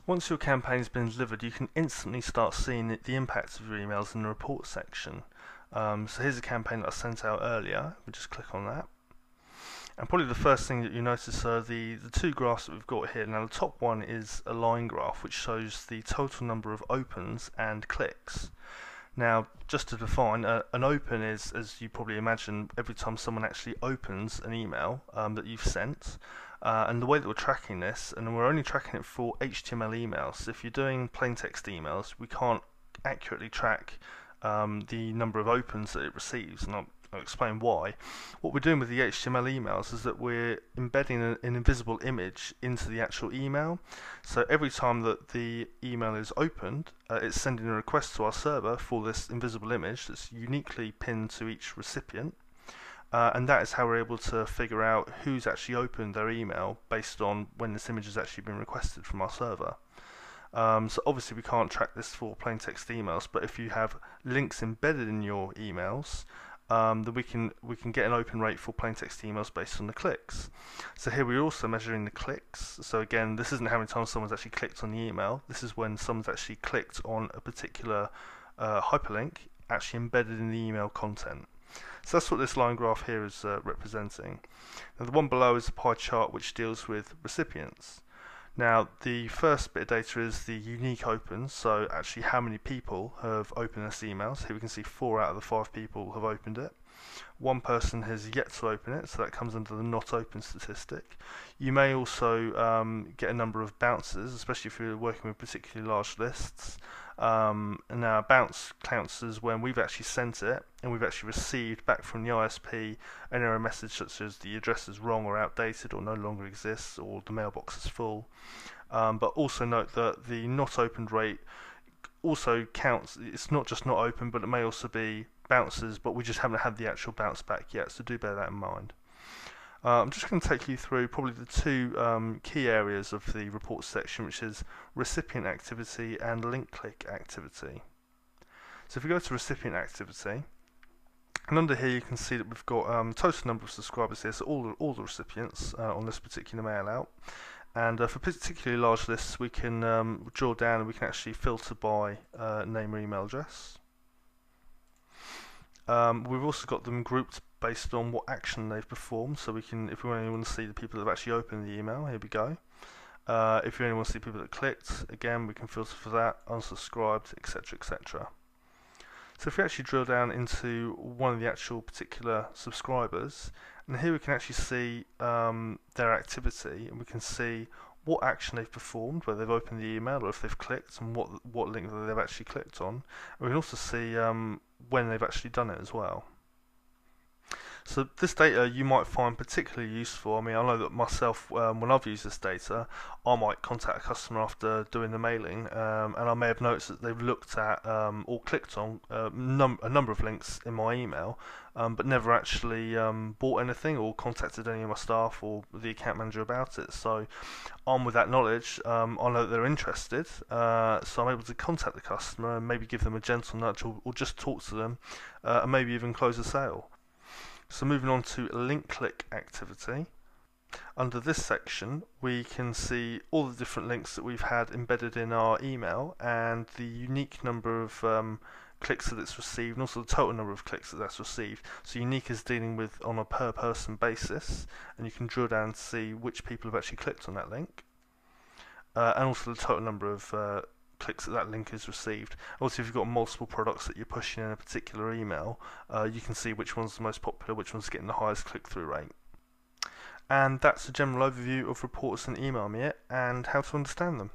Once your campaign's been delivered, you can instantly start seeing the impact of your emails in the report section. So here's a campaign that I sent out earlier. We just click on that. And probably the first thing that you notice are the two graphs that we've got here. Now the top one is a line graph which shows the total number of opens and clicks. Now, just to define, an open is, as you probably imagine, every time someone actually opens an email that you've sent. And the way that we're tracking this, and we're only tracking it for HTML emails. If you're doing plain text emails, we can't accurately track the number of opens that it receives, and I'll explain why. What we're doing with the HTML emails is that we're embedding an invisible image into the actual email. So every time that the email is opened, it's sending a request to our server for this invisible image that's uniquely pinned to each recipient. And that is how we're able to figure out who's actually opened their email based on when this image has actually been requested from our server. So obviously we can't track this for plain text emails, but if you have links embedded in your emails, then we can get an open rate for plain text emails based on the clicks. So here we're also measuring the clicks. So again, this isn't how many times someone's actually clicked on the email. This is when someone's actually clicked on a particular hyperlink actually embedded in the email content. So that's what this line graph here is representing. Now the one below is a pie chart which deals with recipients. Now the first bit of data is the unique opens, so actually how many people have opened this email. So here we can see 4 out of the 5 people have opened it. One person has yet to open it, so that comes under the not open statistic. You may also get a number of bounces, especially if you're working with particularly large lists. And now a bounce counts as when we've actually sent it and we've actually received back from the ISP an error message such as the address is wrong or outdated or no longer exists or the mailbox is full. But also note that the not opened rate also counts. It's not just not open, but it may also be bounces, but we just haven't had the actual bounce back yet, so do bear that in mind. I'm just going to take you through probably the two key areas of the report section, which is recipient activity and link click activity. So if we go to recipient activity, and under here you can see that we've got total number of subscribers here, so all the recipients on this particular mail out. And for particularly large lists, we can drill down and we can actually filter by name or email address. We've also got them grouped based on what action they've performed, so we can, if we only want to see the people that have actually opened the email, here we go. If you only want to see people that clicked, again we can filter for that, unsubscribed, etc, etc. So if we actually drill down into one of the actual particular subscribers, and here we can actually see their activity, and we can see what action they've performed, whether they've opened the email or if they've clicked, and what link that they've actually clicked on. And we can also see when they've actually done it as well. So this data you might find particularly useful. I mean, I know that myself, when I've used this data, I might contact a customer after doing the mailing, and I may have noticed that they've looked at or clicked on a number of links in my email, but never actually bought anything or contacted any of my staff or the account manager about it. So armed with that knowledge, I know that they're interested, so I'm able to contact the customer and maybe give them a gentle nudge or just talk to them, and maybe even close a sale. So moving on to link click activity. Under this section we can see all the different links that we've had embedded in our email and the unique number of clicks that it's received, and also the total number of clicks that that's received. So unique is dealing with on a per person basis, and you can drill down to see which people have actually clicked on that link, and also the total number of clicks that link is received. Also, if you've got multiple products that you're pushing in a particular email, you can see which one's the most popular, which one's getting the highest click-through rate. And that's a general overview of reports and email me and how to understand them.